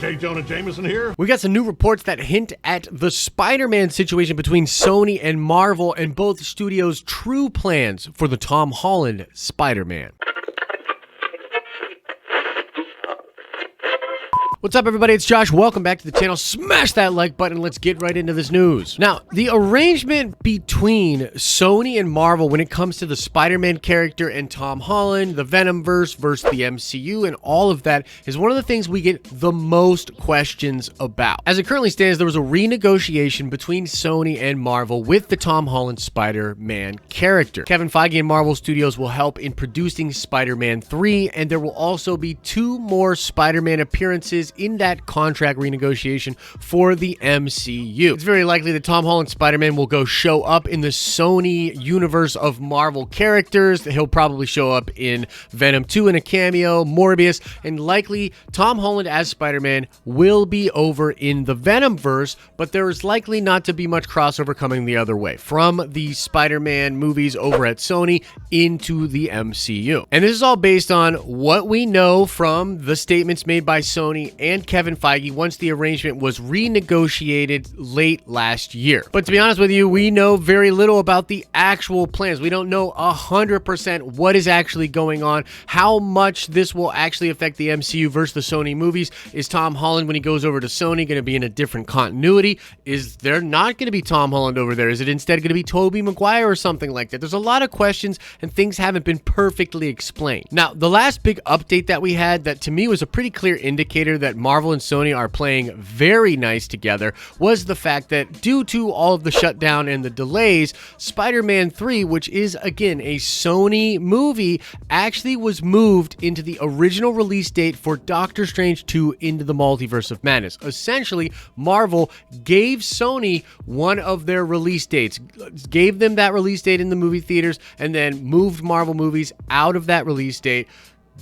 J. Jonah Jameson here. We got some new reports that hint at the Spider-Man situation between Sony and Marvel and both studios' true plans for the Tom Holland Spider-Man. What's up, everybody? It's Josh. Welcome back to the channel. Smash that like button. Let's get right into this news. Now, the arrangement between Sony and Marvel when it comes to the Spider-Man character and Tom Holland, the Venomverse versus the MCU, and all of that is one of the things we get the most questions about. As it currently stands, there was a renegotiation between Sony and Marvel with the Tom Holland Spider-Man character. Kevin Feige and Marvel Studios will help in producing Spider-Man 3, and there will also be 2 more Spider-Man appearances in that contract renegotiation for the MCU. It's very likely that Tom Holland Spider-Man will go show up in the Sony universe of Marvel characters. He'll probably show up in Venom 2 in a cameo, Morbius, and likely Tom Holland as Spider-Man will be over in the Venomverse, but there is likely not to be much crossover coming the other way from the Spider-Man movies over at Sony into the MCU. And this is all based on what we know from the statements made by Sony and Kevin Feige once the arrangement was renegotiated late last year. But to be honest with you, we know very little about the actual plans. We don't know 100% what is actually going on, how much this will actually affect the MCU versus the Sony movies. Is Tom Holland, when he goes over to Sony, going to be in a different continuity? Is there not going to be Tom Holland over there? Is it instead going to be Tobey Maguire or something like that? There's a lot of questions and things haven't been perfectly explained. Now, the last big update that we had that to me was a pretty clear indicator that Marvel and Sony are playing very nice together was the fact that due to all of the shutdown and the delays, Spider-Man 3, which is again a Sony movie, actually was moved into the original release date for Doctor Strange 2 Into the Multiverse of Madness. Essentially, Marvel gave Sony one of their release dates, gave them that release date in the movie theaters, and then moved Marvel movies out of that release date.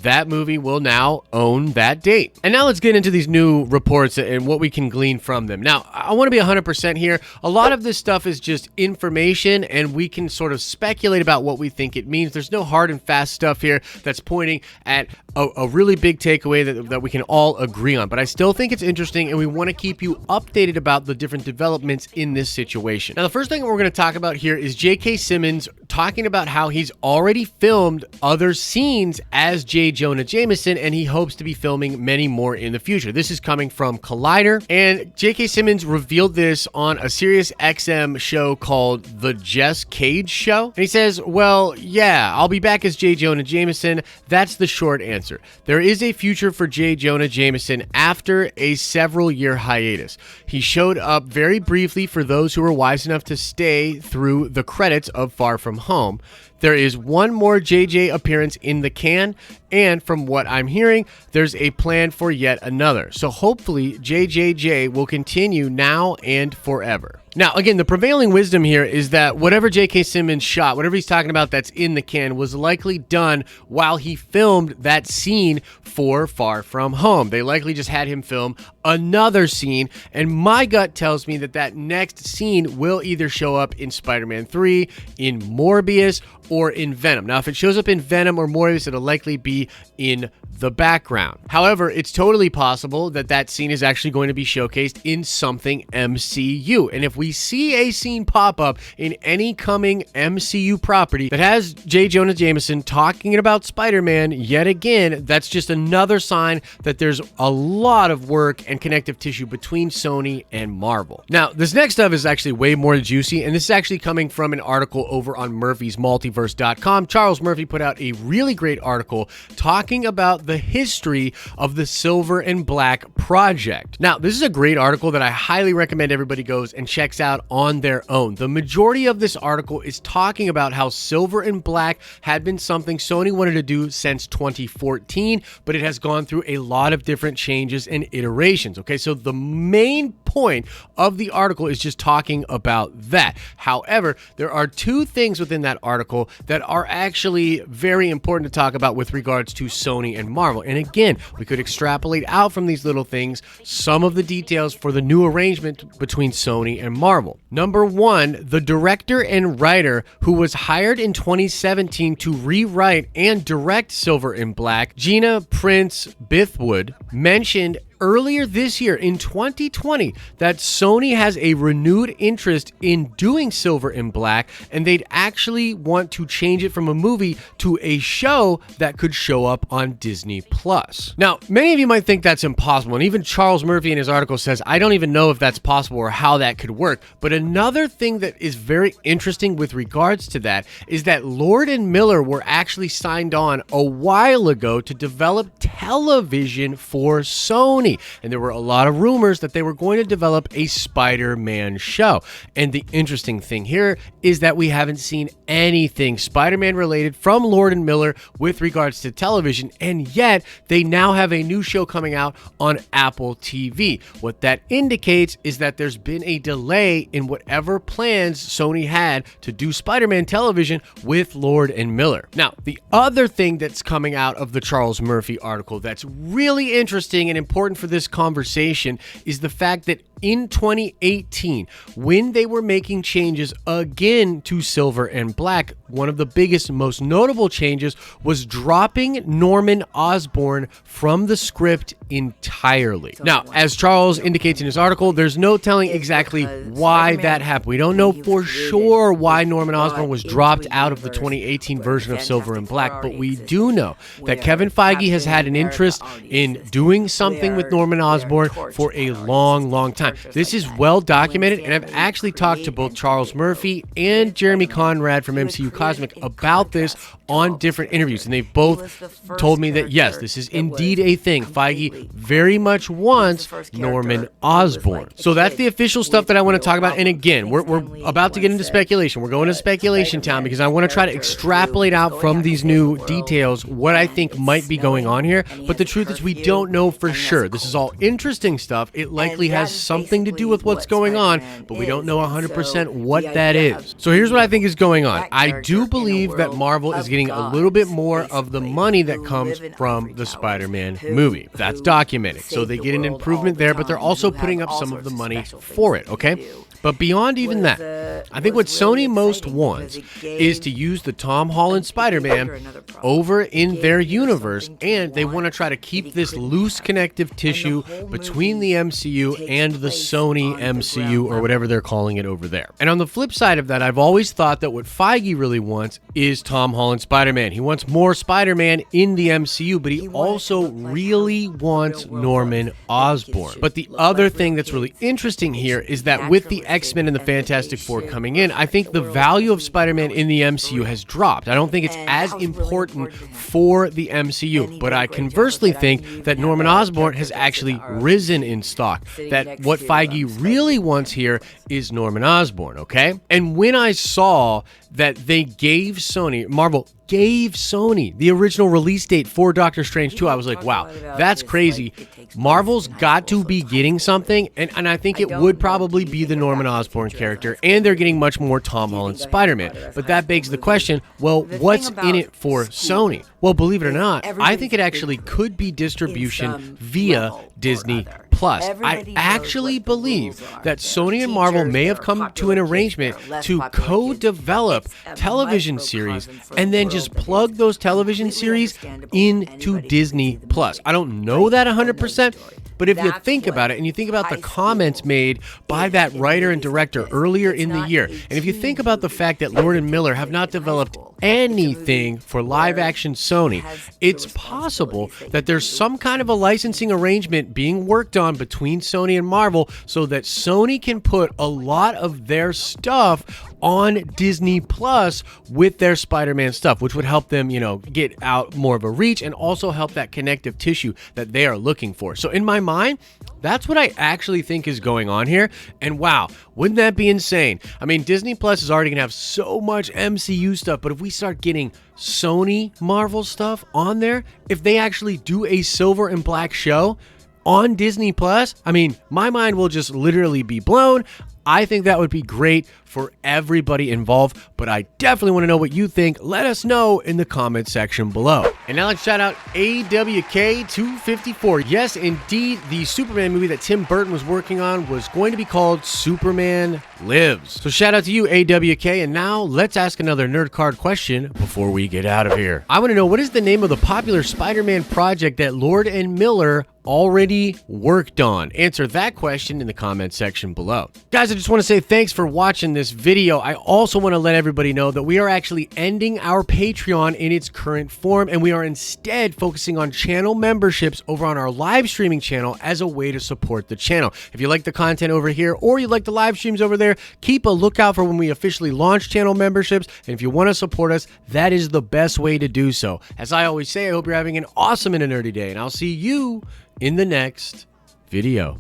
That movie will now own that date. And now let's get into these new reports and what we can glean from them. Now, I want to be 100% here. A lot of this stuff is just information, and we can sort of speculate about what we think it means. There's no hard and fast stuff here that's pointing at a really big takeaway that we can all agree on. But I still think it's interesting, and we want to keep you updated about the different developments in this situation. Now, the first thing we're going to talk about here is J.K. Simmons talking about how he's already filmed other scenes as J. Jonah Jameson, and he hopes to be filming many more in the future. This is coming from Collider, and J.K. Simmons revealed this on a Sirius XM show called The Jess Cage Show. And he says, well, yeah, I'll be back as J. Jonah Jameson. That's the short answer. There is a future for J. Jonah Jameson after a several-year hiatus. He showed up very briefly for those who were wise enough to stay through the credits of Far From Home. There is one more JJ appearance in the can, and from what I'm hearing, there's a plan for yet another. So hopefully JJJ will continue now and forever. Now, again, the prevailing wisdom here is that whatever J.K. Simmons shot, whatever he's talking about that's in the can, was likely done while he filmed that scene for Far From Home. They likely just had him film another scene, and my gut tells me that that next scene will either show up in Spider-Man 3, in Morbius, or in Venom. Now, if it shows up in Venom or Morbius, it'll likely be in the background. However, it's totally possible that that scene is actually going to be showcased in something MCU. And if we see a scene pop up in any coming MCU property that has J. Jonah Jameson talking about Spider-Man yet again, that's just another sign that there's a lot of work and connective tissue between Sony and Marvel. Now, this next stuff is actually way more juicy, and this is actually coming from an article over on Murphy'sMultiverse.com. Charles Murphy put out a really great article talking about the history of the Silver and Black project. Now, this is a great article that I highly recommend everybody goes and checks out on their own. The majority of this article is talking about how Silver and Black had been something Sony wanted to do since 2014, but it has gone through a lot of different changes and iterations. Okay, so the main point of the article is just talking about that. However, there are two things within that article that are actually very important to talk about with regards to Sony and Marvel. And again, we could extrapolate out from these little things some of the details for the new arrangement between Sony and Marvel. Number one, the director and writer who was hired in 2017 to rewrite and direct Silver and Black, Gina Prince Bithwood, mentioned earlier this year in 2020 that Sony has a renewed interest in doing Silver and Black, and they'd actually want to change it from a movie to a show that could show up on Disney Plus. Now, many of you might think that's impossible, and even Charles Murphy in his article says, I don't even know if that's possible or how that could work. But another thing that is very interesting with regards to that is that Lord and Miller were actually signed on a while ago to develop television for Sony. And there were a lot of rumors that they were going to develop a Spider-Man show. And the interesting thing here is that we haven't seen anything Spider-Man related from Lord and Miller with regards to television, and yet they now have a new show coming out on Apple TV. What that indicates is that there's been a delay in whatever plans Sony had to do Spider-Man television with Lord and Miller. Now, the other thing that's coming out of the Charles Murphy article that's really interesting and important for this conversation is the fact that in 2018, when they were making changes again to Silver and Black, one of the biggest, most notable changes was dropping Norman Osborn from the script entirely. Now, as Charles indicates in his article, there's no telling exactly why that happened. We don't know for sure why Norman Osborn was dropped out of the 2018 version of Silver and Black, but we do know that Kevin Feige has had an interest in doing something with Norman Osborn for a long, long time. This is well documented, and I've actually talked to both Charles Murphy and Jeremy Conrad from MCU Cosmic about this on different interviews, and they've both told me that yes, this is indeed a thing. Feige very much wants Norman Osborn. So that's the official stuff that I want to talk about. And again, we're about to get into speculation. We're going to speculation town because I want to try to extrapolate out from these new details what I think might be going on here. But the truth is we don't know for sure. This is all interesting stuff. It likely has something to do with what's going on, but we don't know 100% what that is. So here's what I think is going on. I do believe that Marvel is getting a little bit more of the money that comes from the Spider-Man movie. That's documented. So they get an improvement there, but they're also putting up some of the money for it, okay? But beyond even that, I think what Sony most wants is to use the Tom Holland Spider-Man over in their universe, and they want to try to keep this loose connective tissue between the MCU and the Sony MCU, or whatever they're calling it over there. And on the flip side of that, I've always thought that what Feige really wants is Tom Holland Spider-Man. He wants more Spider-Man in the MCU, but he also really wants Norman Osborn. But the other thing that's really interesting here is that with the X-Men and the Fantastic Four coming in, I think the value of Spider-Man in the MCU has dropped. I don't think it's as important for the MCU, but I conversely think that Norman Osborn has actually risen in stock. That what Feige really wants here is Norman Osborn, okay? And when I saw that they gave Sony, Marvel gave Sony the original release date for Doctor Strange 2, I was like, wow, that's crazy. Marvel's got to be getting something, and I think it would probably be the Norman Osborn character, and they're getting much more Tom Holland Spider-Man. But that begs the question, well, what's in it for Sony? Well, believe it or not, I think it actually could be distribution via Disney Plus. I actually believe that Sony and Marvel may have come to an arrangement to co-develop television series and then just plug those television series into Disney Plus. I don't know that 100%, but if you think about it, and you think about the comments made by that writer and director earlier in the year, and if you think about the fact that Lord and Miller have not developed anything for live-action Sony, it's possible that there's some kind of a licensing arrangement being worked on between Sony and Marvel so that Sony can put a lot of their stuff on Disney Plus with their Spider-Man stuff, which would help them, get out more of a reach and also help that connective tissue that they are looking for. So in my mind, that's what I actually think is going on here. And wow, wouldn't that be insane? I mean, Disney Plus is already gonna have so much MCU stuff, but if we start getting Sony Marvel stuff on there, if they actually do a Silver and Black show on Disney Plus, I mean, my mind will just literally be blown. I think that would be great for everybody involved, but I definitely want to know what you think. Let us know in the comment section below. And now let's shout out AWK254. Yes, indeed, the Superman movie that Tim Burton was working on was going to be called Superman Lives. So shout out to you, AWK, and now let's ask another nerd card question before we get out of here. I want to know, what is the name of the popular Spider-Man project that Lord and Miller already worked on? Answer that question in the comment section below. Guys, I just want to say thanks for watching this video. I also want to let everybody know that we are actually ending our Patreon in its current form, and we are instead focusing on channel memberships over on our live streaming channel as a way to support the channel. If you like the content over here or you like the live streams over there, keep a lookout for when we officially launch channel memberships. And if you want to support us, that is the best way to do so. As I always say, I hope you're having an awesome and a nerdy day, and I'll see you in the next video.